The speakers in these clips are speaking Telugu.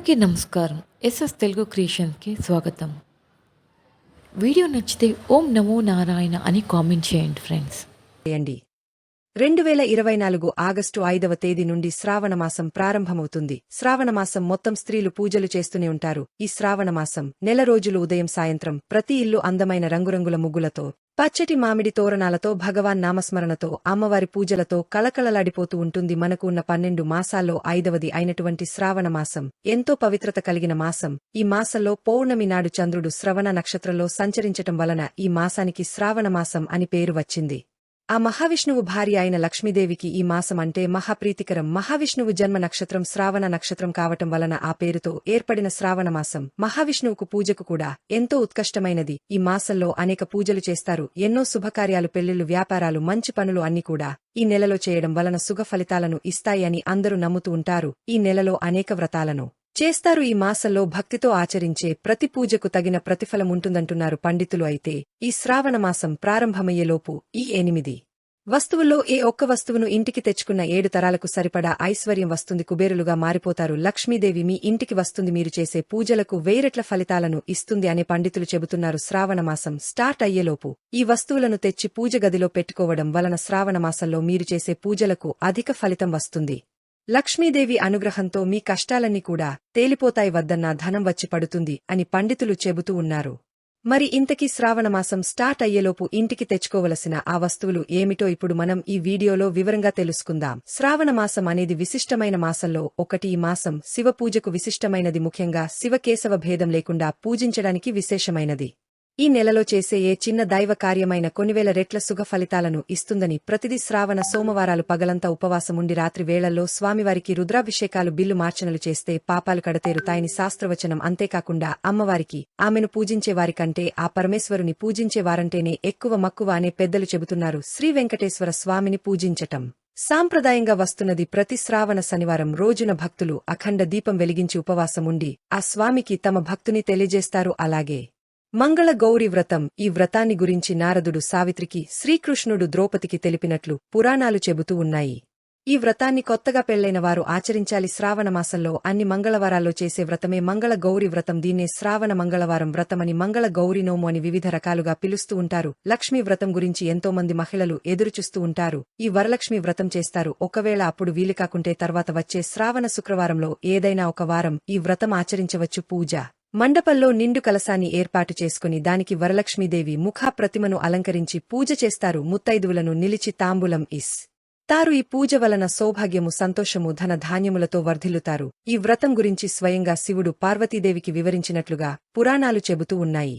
అందరికీ నమస్కారం. ఎస్ఎస్ తెలుగు క్రియేషన్స్‌కి స్వాగతం. వీడియో నచ్చితే ఓం నమో నారాయణ అని కామెంట్ చేయండి ఫ్రెండ్స్. చేయండి. 2024 ఆగస్టు 5వ తేదీ నుండి శ్రావణమాసం ప్రారంభమవుతుంది. శ్రావణమాసం మొత్తం స్త్రీలు పూజలు చేస్తూనే ఉంటారు. ఈ శ్రావణమాసం నెల రోజులు ఉదయం సాయంత్రం ప్రతి ఇల్లు అందమైన రంగురంగుల ముగ్గులతో, పచ్చటి మామిడి తోరణాలతో, భగవాన్ నామస్మరణతో, అమ్మవారి పూజలతో కళకళలాడిపోతూ ఉంటుంది. మనకు ఉన్న 12 మాసాల్లో 5వది అయినటువంటి శ్రావణమాసం ఎంతో పవిత్రత కలిగిన మాసం. ఈ మాసంలో పౌర్ణమి నాడు చంద్రుడు శ్రవణ నక్షత్రంలో సంచరించటం వలన ఈ మాసానికి శ్రావణమాసం అని పేరు వచ్చింది. ఆ మహావిష్ణువు భార్య అయిన లక్ష్మీదేవికి ఈ మాసం అంటే మహాప్రీతికరం. మహావిష్ణువు జన్మ నక్షత్రం శ్రావణ నక్షత్రం కావటం వలన ఆ పేరుతో ఏర్పడిన శ్రావణమాసం మహావిష్ణువుకు పూజకు కూడా ఎంతో ఉత్కష్టమైనది. ఈ మాసంలో అనేక పూజలు చేస్తారు. ఎన్నో శుభకార్యాలు, పెళ్లిళ్లు, వ్యాపారాలు, మంచి పనులు అన్నీ కూడా ఈ నెలలో చేయడం వలన శుభ ఫలితాలను ఇస్తాయి అని అందరూ నమ్ముతూ ఉంటారు. ఈ నెలలో అనేక వ్రతాలను చేస్తారు. ఈ మాసంలో భక్తితో ఆచరించే ప్రతి పూజకు తగిన ప్రతిఫలముంటుందంటున్నారు పండితులు. అయితే ఈ శ్రావణమాసం ప్రారంభమయ్యేలోపు ఈ 8 వస్తువుల్లో ఏ ఒక్క వస్తువును ఇంటికి తెచ్చుకున్న 7 తరాలకు సరిపడా ఐశ్వర్యం వస్తుంది. కుబేరులుగా మారిపోతారు. లక్ష్మీదేవి మీ ఇంటికి వస్తుంది. మీరు చేసే పూజలకు 1000 రెట్ల ఫలితాలను ఇస్తుంది అని పండితులు చెబుతున్నారు. శ్రావణమాసం స్టార్ట్ అయ్యేలోపు ఈ వస్తువులను తెచ్చి పూజ గదిలో పెట్టుకోవడం వలన శ్రావణమాసంలో మీరు చేసే పూజలకు అధిక ఫలితం వస్తుంది. లక్ష్మీదేవి అనుగ్రహంతో మీ కష్టాలన్నీ కూడా తేలిపోతాయి. వద్దన్న ధనం వచ్చి పడుతుంది అని పండితులు చెబుతూ ఉన్నారు. మరి ఇంతకీ శ్రావణమాసం స్టార్ట్ అయ్యేలోపు ఇంటికి తెచ్చుకోవలసిన ఆ వస్తువులు ఏమిటో ఇప్పుడు మనం ఈ వీడియోలో వివరంగా తెలుసుకుందాం. శ్రావణమాసం అనేది విశిష్టమైన మాసంలో ఒకటి. ఈ మాసం శివ పూజకు విశిష్టమైనది. ముఖ్యంగా శివకేశవ భేదం లేకుండా పూజించడానికి విశేషమైనది. ఈ నెలలో చేసే ఏ చిన్న దైవ కార్యమైన కొన్ని వేల రెట్ల సుఖ ఫలితాలను ఇస్తుందని ప్రతిదీ శ్రావణ సోమవారాలు పగలంతా ఉపవాసముండి రాత్రి వేళల్లో స్వామివారికి రుద్రాభిషేకాలు, బిల్లు మార్చనలు చేస్తే పాపాలు కడతేరుతాయని శాస్త్రవచనం. అంతేకాకుండా అమ్మవారికి, ఆమెను పూజించేవారికంటే ఆ పరమేశ్వరుని పూజించేవారంటేనే ఎక్కువ మక్కువ అనే పెద్దలు చెబుతున్నారు. శ్రీ వెంకటేశ్వర స్వామిని పూజించటం సాంప్రదాయంగా వస్తున్నది. ప్రతి శ్రావణ శనివారం రోజున భక్తులు అఖండ దీపం వెలిగించి ఉపవాసముండి ఆ స్వామికి తమ భక్తుని తెలియజేస్తారు. అలాగే మంగళ గౌరి వ్రతం. ఈ వ్రతాన్ని గురించి నారదుడు సావిత్రికి, శ్రీకృష్ణుడు ద్రౌపదికి తెలిపినట్లు పురాణాలు చెబుతూ ఉన్నాయి. ఈ వ్రతాన్ని కొత్తగా పెళ్లైన వారు ఆచరించాలి. శ్రావణమాసంలో అన్ని మంగళవారాల్లో చేసే వ్రతమే మంగళ గౌరి వ్రతం. దీన్నే శ్రావణ మంగళవారం వ్రతమని, మంగళ గౌరి నోము అని వివిధ రకాలుగా పిలుస్తూ ఉంటారు. లక్ష్మీ వ్రతం గురించి ఎంతోమంది మహిళలు ఎదురుచూస్తూ ఉంటారు. ఈ వరలక్ష్మి వ్రతం చేస్తారు. ఒకవేళ అప్పుడు వీలుకాకుంటే తర్వాత వచ్చే శ్రావణ శుక్రవారంలో ఏదైనా ఒక వారం ఈ వ్రతం ఆచరించవచ్చు. పూజ మండపంలో నిండు కలశాన్ని ఏర్పాటు చేసుకుని దానికి వరలక్ష్మీదేవి ముఖాప్రతిమను అలంకరించి పూజ చేస్తారు. ముత్తైదువులను నిలిచి తాంబూలం ఇస్తారు. ఈ పూజ వలన సౌభాగ్యము, సంతోషము, ధన ధాన్యములతో వర్ధిల్లుతారు. ఈ వ్రతం గురించి స్వయంగా శివుడు పార్వతీదేవికి వివరించినట్లుగా పురాణాలు చెబుతూ ఉన్నాయి.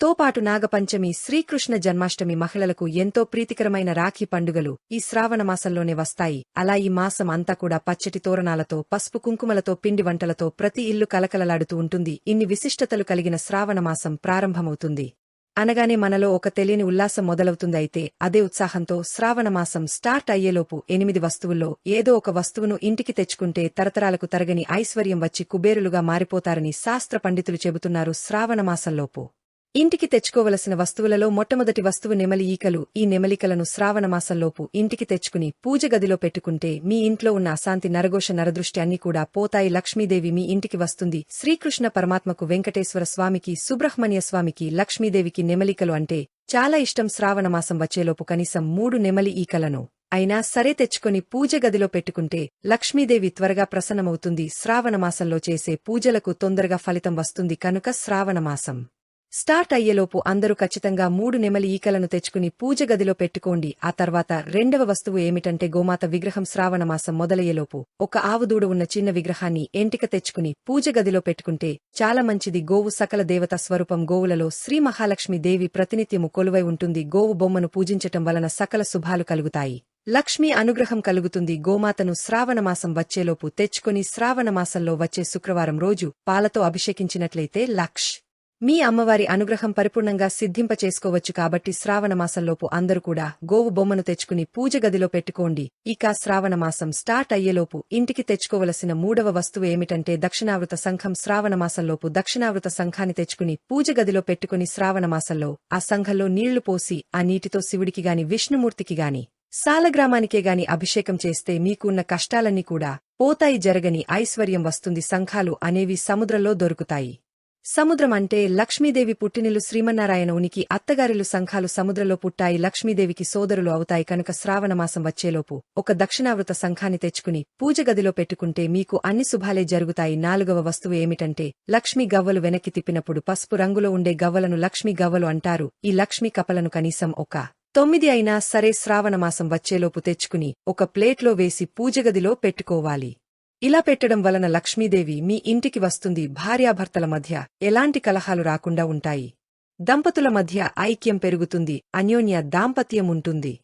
తోపాటు నాగపంచమి, శ్రీకృష్ణ జన్మాష్టమి, మహిళలకు ఎంతో ప్రీతికరమైన రాఖీ పండుగలు ఈ శ్రావణమాసంలోనే వస్తాయి. అలా ఈ మాసం అంతా కూడా పచ్చటి తోరణాలతో, పసుపు కుంకుమలతో, పిండి వంటలతో ప్రతి ఇల్లు కలకలలాడుతూ ఉంటుంది. ఇన్ని విశిష్టతలు కలిగిన శ్రావణమాసం ప్రారంభమవుతుంది అనగానే మనలో ఒక తెలియని ఉల్లాసం మొదలవుతుంది. అయితే అదే ఉత్సాహంతో శ్రావణమాసం స్టార్ట్ అయ్యేలోపు 8 వస్తువుల్లో ఏదో ఒక వస్తువును ఇంటికి తెచ్చుకుంటే తరతరాలకు తరగని ఐశ్వర్యం వచ్చి కుబేరులుగా మారిపోతారని శాస్త్ర పండితులు చెబుతున్నారు. శ్రావణమాసంలోపు ఇంటికి తెచ్చుకోవలసిన వస్తువులలో మొట్టమొదటి వస్తువు నెమలి ఈకలు. ఈ నెమలికలను శ్రావణమాసంలోపు ఇంటికి తెచ్చుకుని పూజ గదిలో పెట్టుకుంటే మీ ఇంట్లో ఉన్న అశాంతి, నరఘోష, నరదృష్టి అన్నీ కూడా పోతాయి. లక్ష్మీదేవి మీ ఇంటికి వస్తుంది. శ్రీకృష్ణ పరమాత్మకు, వెంకటేశ్వర స్వామికి, సుబ్రహ్మణ్య స్వామికి, లక్ష్మీదేవికి నెమలికలు అంటే చాలా ఇష్టం. శ్రావణమాసం వచ్చేలోపు కనీసం 3 నెమలి ఈకలను అయినా సరే తెచ్చుకొని పూజ గదిలో పెట్టుకుంటే లక్ష్మీదేవి త్వరగా ప్రసన్నమవుతుంది. శ్రావణమాసంలో చేసే పూజలకు తొందరగా ఫలితం వస్తుంది కనుక శ్రావణమాసం స్టార్ట్ అయ్యేలోపు అందరూ ఖచ్చితంగా 3 నెమలి ఈకలను తెచ్చుకుని పూజ గదిలో పెట్టుకోండి. ఆ తర్వాత రెండవ వస్తువు ఏమిటంటే గోమాత విగ్రహం. శ్రావణమాసం మొదలయ్యేలోపు ఒక ఆవుదూడ ఉన్న చిన్న విగ్రహాన్ని ఎంటిక తెచ్చుకుని పూజ గదిలో పెట్టుకుంటే చాలా మంచిది. గోవు సకల దేవతా స్వరూపం. గోవులలో శ్రీ మహాలక్ష్మి దేవి ప్రతినిత్యము కొలువై ఉంటుంది. గోవు బొమ్మను పూజించటం వలన సకల శుభాలు కలుగుతాయి. లక్ష్మీ అనుగ్రహం కలుగుతుంది. గోమాతను శ్రావణమాసం వచ్చేలోపు తెచ్చుకుని శ్రావణమాసంలో వచ్చే శుక్రవారం రోజు పాలతో అభిషేకించినట్లయితే మీ అమ్మవారి అనుగ్రహం పరిపూర్ణంగా సిద్ధింపచేసుకోవచ్చు. కాబట్టి శ్రావణమాసంలోపు అందరూ కూడా గోవు బొమ్మను తెచ్చుకుని పూజ గదిలో పెట్టుకోండి. ఇక శ్రావణమాసం స్టార్ట్ అయ్యేలోపు ఇంటికి తెచ్చుకోవలసిన 3వ వస్తువు ఏమిటంటే దక్షిణావృత సంఘం. శ్రావణమాసంలోపు దక్షిణావృత సంఘాన్ని తెచ్చుకుని పూజ గదిలో పెట్టుకుని శ్రావణమాసంలో ఆ సంఘంలో నీళ్లు పోసి ఆ నీటితో శివుడికి గాని, విష్ణుమూర్తికి గాని, సాలగ్రామానికే గాని అభిషేకం చేస్తే మీకు ఉన్న కష్టాలన్నీ కూడా పోతాయి, జరగని ఐశ్వర్యం వస్తుంది, శంఖాలు అనేవి సముద్రంలో దొరుకుతాయి. సముద్రం అంటే లక్ష్మీదేవి పుట్టినిల్లు, శ్రీమన్నారాయణ ఉనికి, అత్తగారిల్లు. శంఖాలు సముద్రంలో పుట్టాయి, లక్ష్మీదేవికి సోదరులు అవుతాయి. కనుక శ్రావణమాసం వచ్చేలోపు ఒక దక్షిణావృత శంఖాన్ని తెచ్చుకుని పూజ గదిలో పెట్టుకుంటే మీకు అన్ని శుభాలే జరుగుతాయి. 4వ వస్తువు ఏమిటంటే లక్ష్మీ గవ్వలు. వెనక్కి తిప్పినప్పుడు పసుపు రంగులో ఉండే గవ్వలను లక్ష్మీ గవ్వలు అంటారు. ఈ లక్ష్మీ కపలను కనీసం ఒక 9 అయినా సరే శ్రావణమాసం వచ్చేలోపు తెచ్చుకుని ఒక ప్లేట్లో వేసి పూజగదిలో పెట్టుకోవాలి. ఇలా పెట్టడం వలన లక్ష్మీదేవి మీ ఇంటికి వస్తుంది. భార్యాభర్తల మధ్య ఎలాంటి కలహాలు రాకుండా ఉంటాయి. దంపతుల మధ్య ఐక్యం పెరుగుతుంది, అన్యోన్య దాంపత్యం ఉంటుంది.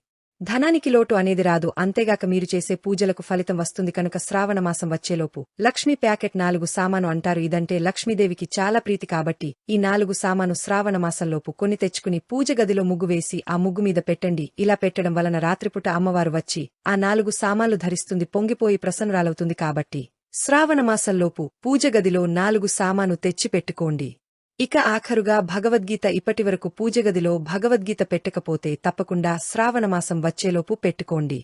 ధనానికి లోటు అనేది రాదు. అంతేగాక మీరు చేసే పూజలకు ఫలితం వస్తుంది. కనుక శ్రావణమాసం వచ్చేలోపు లక్ష్మీ ప్యాకెట్ 4 సామాను అంటారు. ఇదంటే లక్ష్మీదేవికి చాలా ప్రీతి కాబట్టి ఈ 4 సామాను శ్రావణమాసంలోపు కొన్ని తెచ్చుకుని పూజ గదిలో ముగ్గు వేసి ఆ ముగ్గు మీద పెట్టండి. ఇలా పెట్టడం వలన రాత్రిపూట అమ్మవారు వచ్చి ఆ 4 సామాన్లు ధరిస్తుంది, పొంగిపోయి ప్రసన్నురాలవుతుంది. కాబట్టి శ్రావణమాసంలోపు పూజ గదిలో 4 సామాను తెచ్చి పెట్టుకోండి. ఇక ఆఖరుగా భగవద్గీత. ఇప్పటివరకు పూజగదిలో భగవద్గీత పెట్టకపోతే తప్పకుండా శ్రావణమాసం వచ్చేలోపు పెట్టుకోండి.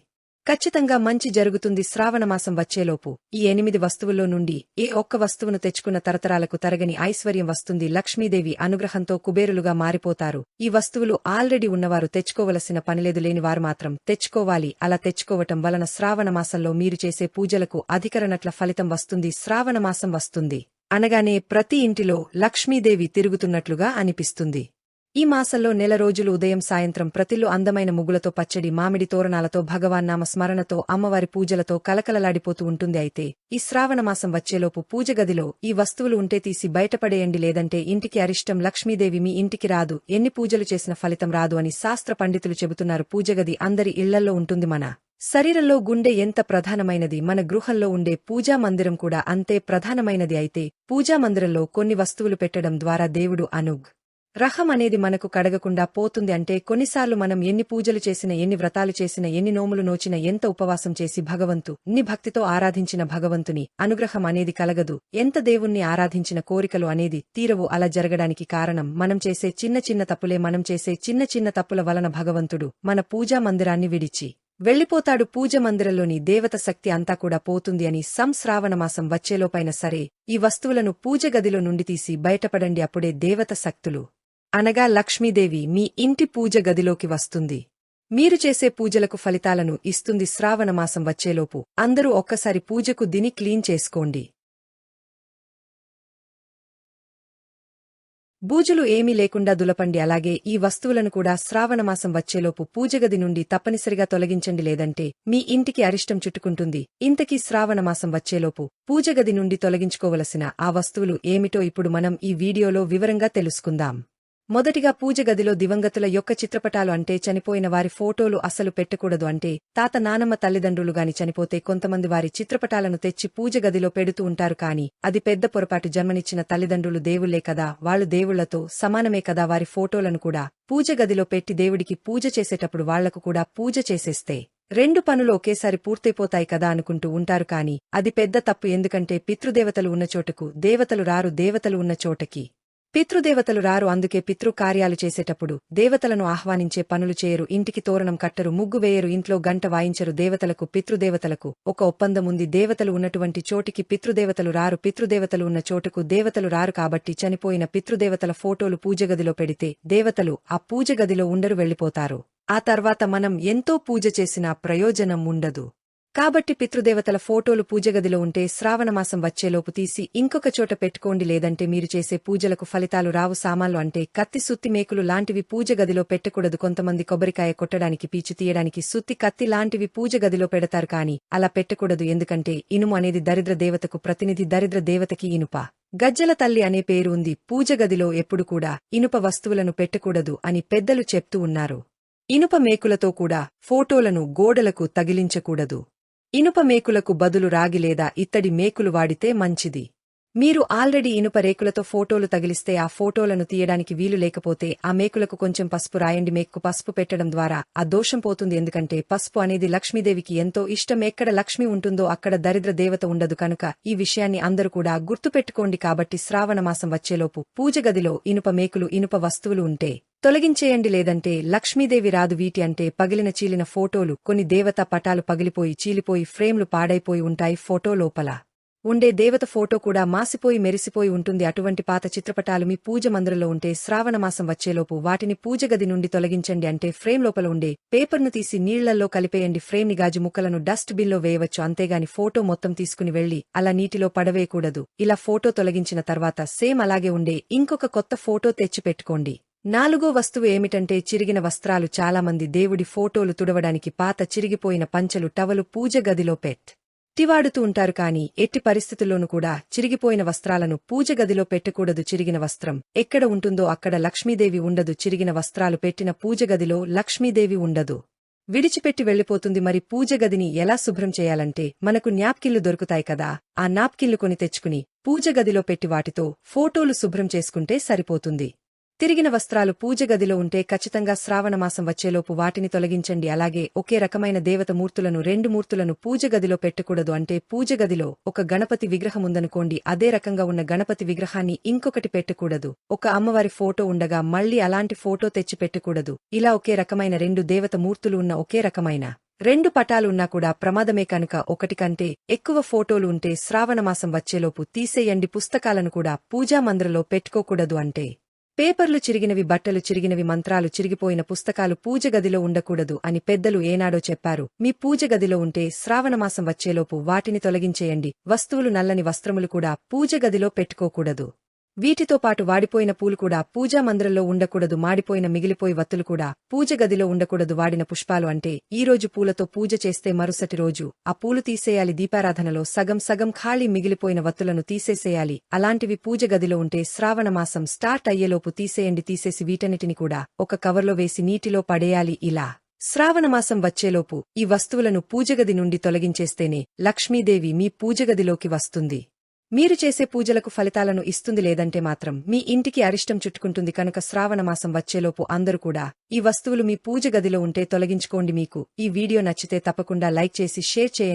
ఖచ్చితంగా మంచి జరుగుతుంది. శ్రావణమాసం వచ్చేలోపు ఈ 8 వస్తువుల్లో నుండి ఏ ఒక్క వస్తువును తెచ్చుకున్న తరతరాలకు తరగని ఐశ్వర్యం వస్తుంది. లక్ష్మీదేవి అనుగ్రహంతో కుబేరులుగా మారిపోతారు. ఈ వస్తువులు ఆల్రెడీ ఉన్నవారు తెచ్చుకోవలసిన పనిలేదు, లేనివారు మాత్రం తెచ్చుకోవాలి. అలా తెచ్చుకోవటం వలన శ్రావణమాసంలో మీరు చేసే పూజలకు అధికరణట్ల ఫలితం వస్తుంది. శ్రావణమాసం వస్తుంది అనగానే ప్రతి ఇంటిలో లక్ష్మీదేవి తిరుగుతున్నట్లుగా అనిపిస్తుంది. ఈ మాసంలో నెల రోజులు ఉదయం సాయంత్రం ప్రతిల్లు అందమైన ముగ్గులతో, పచ్చడి మామిడి తోరణాలతో, భగవాన్నామ స్మరణతో, అమ్మవారి పూజలతో కలకలలాడిపోతూ ఉంటుంది. అయితే ఈ శ్రావణమాసం వచ్చేలోపు పూజ గదిలో ఈ వస్తువులు ఉంటే తీసి బయటపడేయండి, లేదంటే ఇంటికి అరిష్టం. లక్ష్మీదేవి మీ ఇంటికి రాదు, ఎన్ని పూజలు చేసిన ఫలితం రాదు అని శాస్త్ర పండితులు చెబుతున్నారు. పూజగది అందరి ఇళ్లల్లో ఉంటుంది. మన శరీరంలో గుండె ఎంత ప్రధానమైనది, మన గృహంలో ఉండే పూజా మందిరం కూడా అంతే ప్రధానమైనది. అయితే పూజా మందిరంలో కొన్ని వస్తువులు పెట్టడం ద్వారా దేవుడు అనుగ్రహం అనేది మనకు కడగకుండా పోతుంది. అంటే కొన్నిసార్లు మనం ఎన్ని పూజలు చేసినా, ఎన్ని వ్రతాలు చేసినా, ఎన్ని నోములు నోచినా, ఎంత ఉపవాసం చేసి భగవంతుని భక్తితో ఆరాధించిన భగవంతుని అనుగ్రహం అనేది కలగదు. ఎంత దేవుణ్ణి ఆరాధించిన కోరికలు అనేది తీరవు. అలా జరగడానికి కారణం మనం చేసే చిన్న చిన్న తప్పులే. మనం చేసే చిన్న చిన్న తప్పుల వలన భగవంతుడు మన పూజా మందిరాన్ని విడిచి వెళ్లిపోతాడు. పూజ మందిరంలోని దేవత శక్తి అంతా కూడా పోతుంది అని శ్రావణమాసం వచ్చేలోపైన సరే ఈ వస్తువులను పూజ గదిలో నుండి తీసి బయటపడండి. అప్పుడే దేవత శక్తులు అనగా లక్ష్మీదేవి మీ ఇంటి పూజ గదిలోకి వస్తుంది. మీరు చేసే పూజలకు ఫలితాలను ఇస్తుంది. శ్రావణమాసం వచ్చేలోపు అందరూ ఒక్కసారి పూజకు దిని క్లీన్ చేసుకోండి. బూజులు ఏమీ లేకుండా దులపండి. అలాగే ఈ వస్తువులను కూడా శ్రావణమాసం వచ్చేలోపు పూజగది నుండి తప్పనిసరిగా తొలగించండి, లేదంటే మీ ఇంటికి అరిష్టం చుట్టుకుంటుంది. ఇంతకీ శ్రావణమాసం వచ్చేలోపు పూజగది నుండి తొలగించుకోవలసిన ఆ వస్తువులు ఏమిటో ఇప్పుడు మనం ఈ వీడియోలో వివరంగా తెలుసుకుందాం. మొదటిగా పూజ గదిలో దివంగతుల యొక్క చిత్రపటాలు అంటే చనిపోయిన వారి ఫోటోలు అసలు పెట్టకూడదు. అంటే తాత, నానమ్మ, తల్లిదండ్రులు గాని చనిపోతే కొంతమంది వారి చిత్రపటాలను తెచ్చి పూజ గదిలో పెడుతూ ఉంటారు. కాని అది పెద్ద పొరపాటు. జన్మనిచ్చిన తల్లిదండ్రులు దేవుళ్లే కదా, వాళ్లు దేవుళ్లతో సమానమే కదా. వారి ఫోటోలను కూడా పూజ గదిలో పెట్టి దేవుడికి పూజ చేసేటప్పుడు వాళ్లకు కూడా పూజ చేసేస్తే 2 పనులు ఒకేసారి పూర్తయిపోతాయి కదా అనుకుంటూ ఉంటారు. కాని అది పెద్ద తప్పు. ఎందుకంటే పితృదేవతలు ఉన్న చోటకు దేవతలు రారు, దేవతలు ఉన్న చోటకి పితృదేవతలు రారు. అందుకే పితృకార్యాలు చేసేటప్పుడు దేవతలను ఆహ్వానించే పనులు చేయరు. ఇంటికి తోరణం కట్టరు, ముగ్గు వేయరు, ఇంట్లో గంట వాయించరు. దేవతలకు పితృదేవతలకు ఒక ఒప్పందం ఉంది. దేవతలు ఉన్నటువంటి చోటికి పితృదేవతలు రారు, పితృదేవతలు ఉన్న చోటుకు దేవతలు రారు. కాబట్టి చనిపోయిన పితృదేవతల ఫోటోలు పూజగదిలో పెడితే దేవతలు ఆ పూజగదిలో ఉండరు, వెళ్లిపోతారు. ఆ తర్వాత మనం ఎంతో పూజ చేసినా ప్రయోజనం ఉండదు. కాబట్టి పితృదేవతల ఫోటోలు పూజగదిలో ఉంటే శ్రావణమాసం వచ్చేలోపు తీసి ఇంకొక చోట పెట్టుకోండి, లేదంటే మీరు చేసే పూజలకు ఫలితాలు రావు. సామాన్లు అంటే కత్తి, సుత్తి, మేకులు లాంటివి పూజగదిలో పెట్టకూడదు. కొంతమంది కొబ్బరికాయ కొట్టడానికి, పీచు తీయడానికి సుత్తి, కత్తి లాంటివి పూజగదిలో పెడతారు. కాని అలా పెట్టకూడదు. ఎందుకంటే ఇనుము అనేది దరిద్ర దేవతకు ప్రతినిధి. దరిద్ర దేవతకి ఇనుప గజ్జల తల్లి అనే పేరు ఉంది. పూజగదిలో ఎప్పుడు కూడా ఇనుప వస్తువులను పెట్టకూడదు అని పెద్దలు చెప్తూ ఉన్నారు. ఇనుప మేకులతో కూడా ఫోటోలను గోడలకు తగిలించకూడదు. ఇనుప మేకులకు బదులు రాగి లేదా ఇత్తడి మేకులు వాడితే మంచిది. మీరు ఆల్రెడీ ఇనుప రేకులతో ఫోటోలు తగిలిస్తే ఆ ఫోటోలను తీయడానికి వీలు లేకపోతే ఆ మేకులకు కొంచెం పసుపు రాయండి. మేకుకు పసుపు పెట్టడం ద్వారా ఆ దోషం పోతుంది. ఎందుకంటే పసుపు అనేది లక్ష్మీదేవికి ఎంతో ఇష్టం. ఎక్కడ లక్ష్మి ఉంటుందో అక్కడ దరిద్ర దేవత ఉండదు. కనుక ఈ విషయాన్ని అందరూ కూడా గుర్తుపెట్టుకోండి. కాబట్టి శ్రావణమాసం వచ్చేలోపు పూజగదిలో ఇనుప మేకులు, ఇనుప వస్తువులు ఉంటే తొలగించేయండి లేదంటే లక్ష్మీదేవి రాదు. వీటి అంటే పగిలిన చీలిన ఫోటోలు, కొన్ని దేవతా పటాలు పగిలిపోయి చీలిపోయి ఫ్రేమ్లు పాడైపోయి ఉంటాయి. ఫోటో లోపల ఉండే దేవత ఫోటో కూడా మాసిపోయి మెరిసిపోయి ఉంటుంది. అటువంటి పాత చిత్రపటాలు మీ పూజ మందిరంలో ఉంటే శ్రావణమాసం వచ్చేలోపు వాటిని పూజ గది నుండి తొలగించండి. అంటే ఫ్రేమ్ లోపల ఉండే పేపర్ను తీసి నీళ్లల్లో కలిపేయండి. ఫ్రేమ్ని గాజు ముక్కలను డస్ట్ బిన్లో వేయవచ్చు. అంతేగాని ఫోటో మొత్తం తీసుకుని వెళ్లి అలా నీటిలో పడవేయకూడదు. ఇలా ఫోటో తొలగించిన తర్వాత సేమ్ అలాగే ఉండే ఇంకొక కొత్త ఫోటో తెచ్చిపెట్టుకోండి. నాలుగో వస్తువు ఏమిటంటే చిరిగిన వస్త్రాలు. చాలామంది దేవుడి ఫోటోలు తుడవడానికి పాత చిరిగిపోయిన పంచలు, టవలు పూజ గదిలో పెట్టివాడుతూ ఉంటారు. కానీ ఎట్టి పరిస్థితుల్లోనూ కూడా చిరిగిపోయిన వస్త్రాలను పూజ గదిలో పెట్టకూడదు. చిరిగిన వస్త్రం ఎక్కడ ఉంటుందో అక్కడ లక్ష్మీదేవి ఉండదు. చిరిగిన వస్త్రాలు పెట్టిన పూజ గదిలో లక్ష్మీదేవి ఉండదు, విడిచిపెట్టి వెళ్లిపోతుంది. మరి పూజ గదిని ఎలా శుభ్రం చేయాలంటే మనకు న్యాప్కిన్లు దొరుకుతాయి కదా, ఆ నాప్కిన్లు కొని తెచ్చుకుని పూజ గదిలో పెట్టి వాటితో ఫోటోలు శుభ్రం చేసుకుంటే సరిపోతుంది. తిరిగిన వస్త్రాలు పూజ గదిలో ఉంటే ఖచ్చితంగా శ్రావణమాసం వచ్చేలోపు వాటిని తొలగించండి. అలాగే ఒకే రకమైన దేవత మూర్తులను, రెండు మూర్తులను పూజ గదిలో పెట్టకూడదు. అంటే పూజ గదిలో ఒక గణపతి విగ్రహం ఉందనుకోండి, అదే రకంగా ఉన్న గణపతి విగ్రహాన్ని ఇంకొకటి పెట్టకూడదు. ఒక అమ్మవారి ఫోటో ఉండగా మళ్లీ అలాంటి ఫోటో తెచ్చి పెట్టకూడదు. ఇలా ఒకే రకమైన రెండు దేవత మూర్తులు ఉన్న ఒకే రకమైన రెండు పటాలు ఉన్నా కూడా ప్రమాదమే కనుక ఒకటి కంటే ఎక్కువ ఫోటోలు ఉంటే శ్రావణమాసం వచ్చేలోపు తీసేయండి. పుస్తకాలను కూడా పూజా మందిరంలో పెట్టుకోకూడదు. అంటే పేపర్లు చిరిగినవి, బట్టలు చిరిగినవి, మంత్రాలు చిరిగిపోయిన పుస్తకాలు పూజ గదిలో ఉండకూడదు అని పెద్దలు ఏనాడో చెప్పారు. మీ పూజ గదిలో ఉంటే శ్రావణమాసం వచ్చేలోపు వాటిని తొలగించేయండి. వస్తువులు, నల్లని వస్త్రములు కూడా పూజ గదిలో పెట్టుకోకూడదు. వీటితో పాటు వాడిపోయిన పూలు కూడా పూజా మందిరంలో ఉండకూడదు. మాడిపోయిన మిగిలిపోయి వత్తులు కూడా పూజ గదిలో ఉండకూడదు. వాడిన పుష్పాలు అంటే ఈ రోజు పూలతో పూజ చేస్తే మరుసటి రోజు ఆ పూలు తీసేయాలి. దీపారాధనలో సగం సగం ఖాళీ మిగిలిపోయిన వత్తులను తీసేసేయాలి. అలాంటివి పూజ గదిలో ఉంటే శ్రావణమాసం స్టార్ట్ అయ్యేలోపు తీసేయండి. తీసేసి వీటన్నిటిని కూడా ఒక కవర్లో వేసి నీటిలో పడేయాలి. ఇలా శ్రావణమాసం వచ్చేలోపు ఈ వస్తువులను పూజగది నుండి తొలగించేస్తేనే లక్ష్మీదేవి మీ పూజగదిలోకి వస్తుంది. మీరు చేసే పూజలకు ఫలితాలను ఇస్తుంది. లేదంటే మాత్రం మీ ఇంటికి అరిష్టం చుట్టుకుంటుంది. కనుక శ్రావణమాసం వచ్చేలోపు అందరూ కూడా ఈ వస్తువులు మీ పూజ గదిలో ఉంటే తొలగించుకోండి. మీకు ఈ వీడియో నచ్చితే తప్పకుండా లైక్ చేసి షేర్ చేయండి.